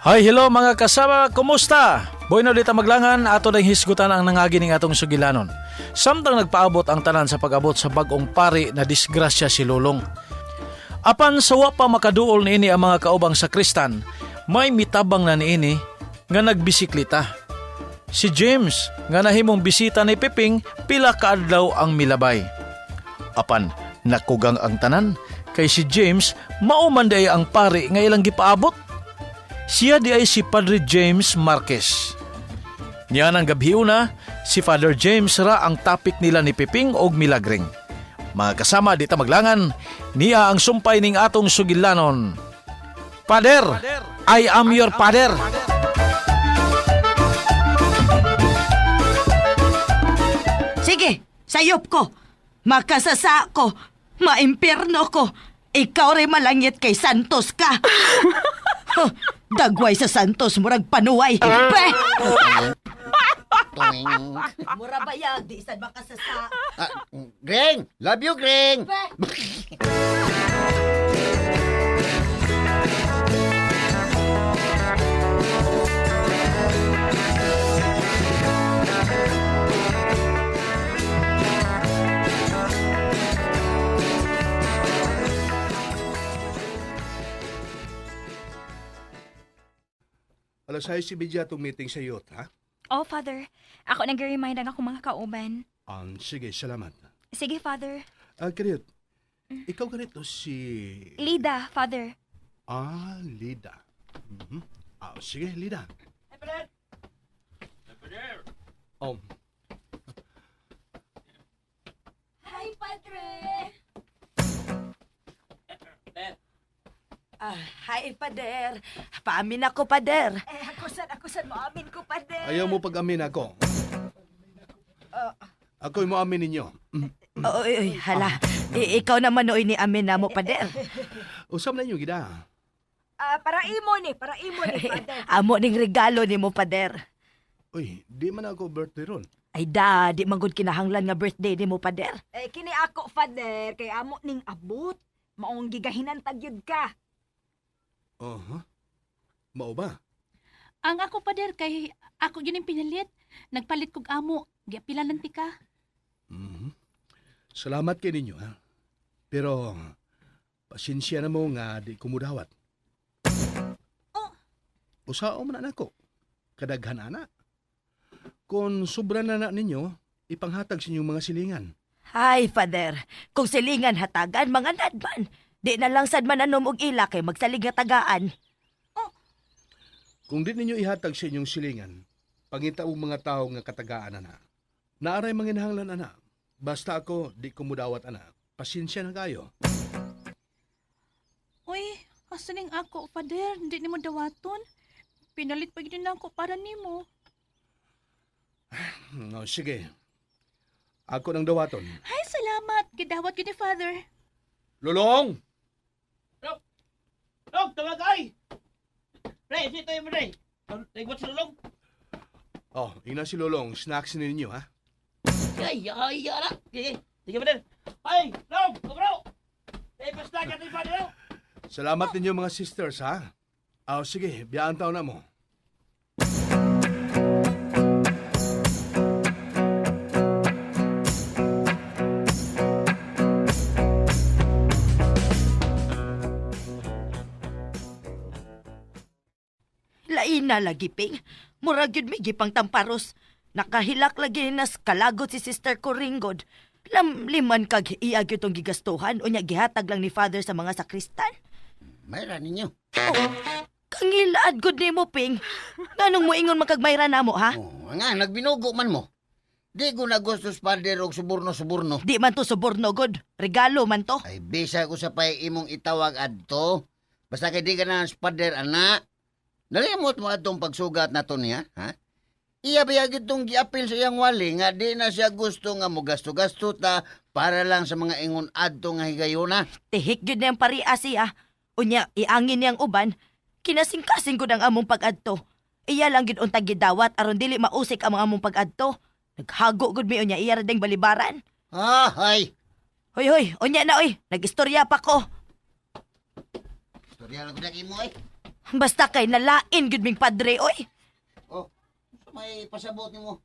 Hi, hello mga kasama, kumusta? Bueno dita maglangan, ato nang hisgutan ang nangagi ning atong sugilanon. Samtang nagpaabot ang tanan sa pag-abot sa bag-ong pari na disgrasya si Lulong. Apan sawa pa makaduol niini ang mga kaubang sa Kristan, may mitabang na niini nga nagbisikleta. Si James nga nahimong bisita ni Piping pila ka adlaw ang milabay. Apan nakugang ang tanan kay si James mauman day ang pari nga ilang gipaabot. Siya di ay si Padre James Marquez. Niya nang gabhiuna, si Father James ra ang topic nila ni Piping og Milagring. Mga kasama dita maglangan, niya ang sumpay ning atong sugilanon. Father, I am your father. Sige, sayop ko. Makasasa ko. Maimpierno ko. Ikaw rin malangit kay Santos ka. Huh, dagway sa Santos, murag panuway. Pe! Mura bayag, di sad makasasa. Greng! Love you, Greng! Pe! Alas 6:30 itong meeting sa iyo, ha? Oh, Father. Ako nag-remind ang ako mga kauban. Sige, salamat. Sige, Father. Kariot, ikaw ganito si... Lida, Father. Lida. Sige, Lida. Oh, Hi, Padre! Hi, Pader. Paamin ako, Pader. Ako sad mo amin ko, Pader. ayaw mo pag-amin ako. Ako'y mo amin ninyo. Oy, hala. Ikaw naman noy ni amin na mo, Pader. Usam na inyo, gida. Para imo ni, Pader. Amo ning regalo ni mo, Pader. Uy, di man ako birthday ron. Ay di magud kinahanglan nga birthday ni mo, Pader. Kini ako, Father, kay amo ning abot. Maong gigahinan tagyod ka. Mao ba? Ang ako pader kay ako yun yung pinalit. Nagpalit kog amo. Giapila lang ti ka. Salamat kay ninyo, ha? Pero, pasensya na mo nga di kumudawat. Oh. Usao man na ako. Kadaghan ana. Kung sobra na ninyo, ipanghatag sa inyong mga silingan. Hi, Pader. Kung silingan hatagan, mga nadman. Di na lang sad mananom og ila kay magsalig nga tagaan. Kung di ninyo ihatag sa inyong silingan, pangita og mga tao nga katagaan ana. Naaray manginahanglan ana. Basta ako di kumudawat ana. Pasensya na kayo. Uy, asaling ako, pader. Hindi ni mo dawaton. Pinalit pa yun ako para nimo. No, sige. Ako nang dawaton. Ay, salamat. Gidawat yun ni Father. Lulong! Log, tawag ay! Pre, sito yung pre. Nagwat sa lulong. Ina si Lulong. Snacks ninyo, ha? Ay, ala. Sige, sige pa din. Ay, Log, bro! Basta ka tayo pa din. Salamat ninyo mga sisters, ha? Sige. Biyaan taon na mo. Lain na lagi, Ping. Murag yun may gipang tamparos. Nakahilak lagi nas kalagot si Sister Coringod. Liman kag iyag itong gigastuhan o niya gihatag lang ni Father sa mga sakristan. Mayra ninyo. Kangilaad good ni mo, Ping. Ganong mo ingon makagmayra na mo, ha? Nga, nagbinugo man mo. Di ko na gusto sa pader og suburno-suburno. Di man to suborno, God. Regalo man to. Ay, bisa ko sa pay imong itawag adto. Basta kay di ka na sa pader, anak. Nalimot mo atong pagsugat na to niya, ha? Iya ba itong giapil sa iyang wali nga di na siya gusto nga mo gasto-gasto ta para lang sa mga ingon adto nga higayuna. Tihik yun na yung paria siya. Unya, iangin niyang uban. Kinasing-kasing ko ng among pag-adto. Iya lang gid untag gidawat aron dili mausik ang mga among pag-adto. Naghago gud mi unya iya radeng balibaran. Hay. Hoy, unya na oy. Nag-istorya pa ko. Istorya lang ko na mo eh. Basta kay nalain gud ming padre oy. Oh, so may pasabot nimo.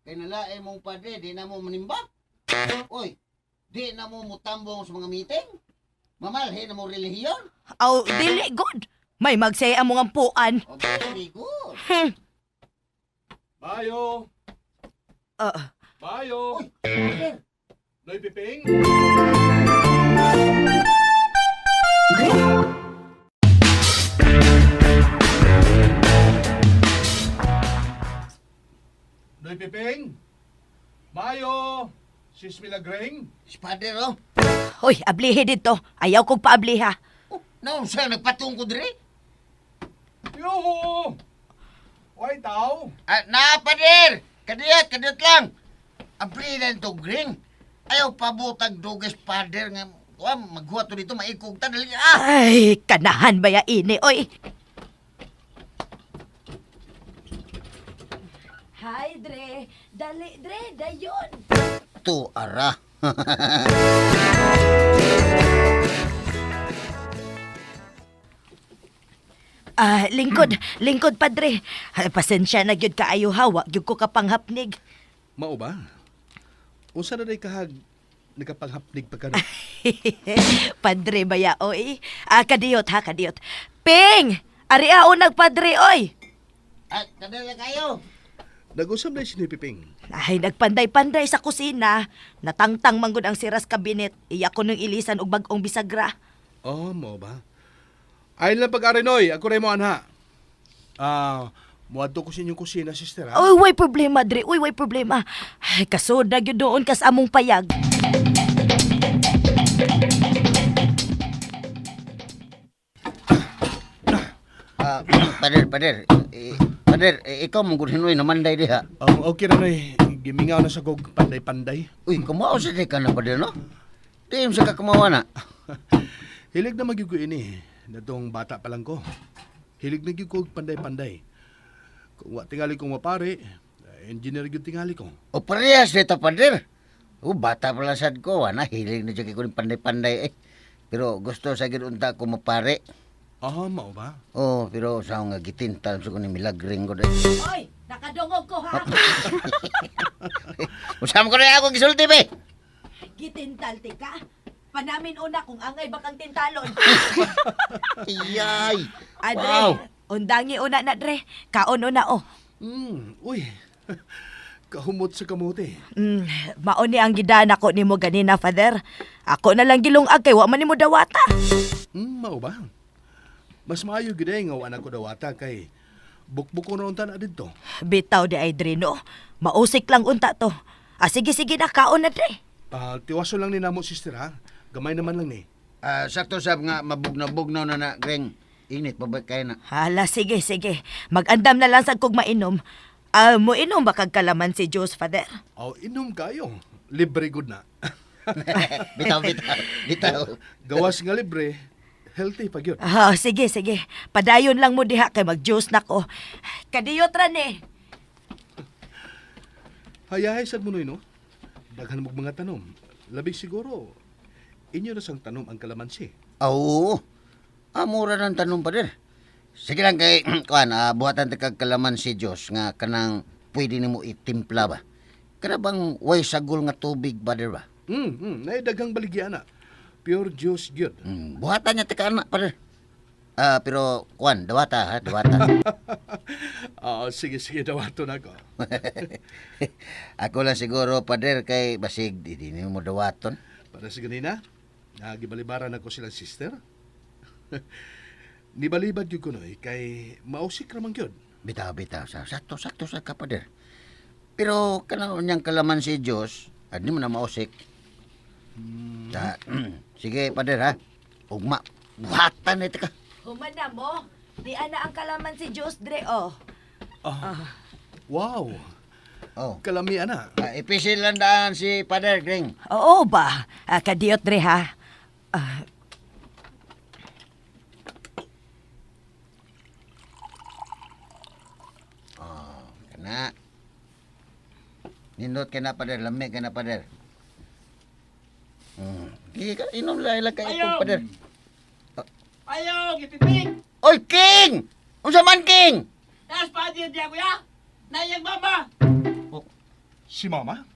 Kay nalae mong padre, di na mo manimba. Oy, di na mo mutambong sa mga meeting. Mamalhin na mo relihiyon. Aw, dili good. May magsay among ampuan. Oh, very good. Mayo! Mayo! Uy, Pader. Noy Piping? Noy Piping? Mayo! Sis Milagreng? Si Pader, oh. Hoy, ablihe dito. Ayaw kong paabliha. Oh, naon siya nagpatong ko diri? Yoho! Why tao? Ah, na, Pader! Kadiyot lang. Abri na ito, Gring. Ayaw pabutag duges, Pader, nga maghuwa to dito, maikog ta, dali. Ay, kanahan ba ya ini, oy? Hi, Dre. Dali, Dre. Dayon. To, ara. Lingkod, padre. Pasensya na gyud kaayo hawa, gyud ko kapanghapnig. Mao ba? Unsa na day kahag nagapanghapnig pa ka? Padre baya, oy. Kadiyot ha, kadiyot. Ping! Ari nag padre, oy. Ah, kadali kayo. Nag-usap na si Piping. Ay, nagpanday-panday sa kusina. Natangtang manggod ang siras kabinet. Iya ko nung ilisan og bag-ong bisagra. Oh, mao ba? Ay lang pag-arinoy, ako rin mo anha. Muadto ko sa inyong kusina, sister, ha? Uy, way problema, Dre. Uy, way problema. Ay, kasod na gyud doon kas among payag. Ah, Pader. Pader, ikaw mong gudhinoy naman day diha. Okay na noy, gimingaw na sa kog panday-panday. Uy, kumao sa di ka na, Pader, no? Di mo sa kakamawa na. Hilig na magyug ko ini, natong bata pa lang ko. Hilig na gyud ko og panday-panday. Kung wa tingali kong mapare, engineer gyud tingali ko. O parehas dito, Pader. O, bata pala sad ko, na hilig na dyan ko ng panday-panday, eh. Pero gusto sa ginunta ko mapare. Mao ba? Oh, pero sa nga gitintal sa ko ni Milagring ko dahil. Oy, nakadungog ko ha. Usama ko na ako gisulti, be. Gitintal ti ka. Panamin una kung angay bakang tintalon. Iyay. Adre, Wow. undangi una na, Dre. Kaon una, oh. Uy. Kahumot sa kamote. Mao ni ang gidana ko nimo ganina, Father. Ako na lang gilungag kay wa man nimo dawata. Mao ba? Mas maayo gid nga wa na ko dawata kay bukbuk ko na unta na didto. Bitaw di ay Dre, no. Mausik lang unta to. Sige na kaon na, Dre. Tiwaso lang ni namo, sister, ha? Gamay naman lang ni. Sakto sab nga mabugnaw-bugnaw na na, Greng. Init pa ba kayo na? Hala, sige. Magandam na lang sa kog mainom. Mo inom ba kag kalaman si Diyos, Father? Inom kayo. Libre good na. Bitaw. Gawas nga libre, healthy pag yun. Sige. Padayon lang mo diha kay mag-Diyos na ko. Kadiyot ra ni. Hayahay sad mo no? Daghan mo mga tanom. Labing siguro, inyo na sang tanom ang kalamansi. Oo. Mura ng tanong, Pader. Sige lang kay, buhatan ta kag kalaman si Diyos nga kanang pwede nimo itimpla ba? Kana bang way sagol nga tubig, Pader ba? Naidaghang baligya na. Pure juice good. Buhatan niya tika anak, Pader. Pero, dawata. Sige, dawato na ko. Ako lang siguro, Pader, kay basig, di mo dawaton. Para sa ganina, nagibalibaran ako silang sister. Nibalibad yun ko noy, kay mausik ramang yun. Bitaw. Sakto sa ka, Pader. Pero, kanang niyang kalaman si Diyos, di mo na mausik. Sige, Pader, ha? Ugma, buhatan na tika. Humana mo. Di ana ang kalaman si Diyos, Dre, oh. Wow! Oh. Kalami, ana. Ipisil lang daan si Pader, Greng. Oo ba? Kadiyot, Dre, ha? Kana. Nindot ka na, Pader. Lamig ka na, Pader. Inom lang ka Ayaw. Pader. Ayaw, gipipig! Oy, King! Unsa man, King? Nas pa din diya kuya. Nayang mama. Si Mama?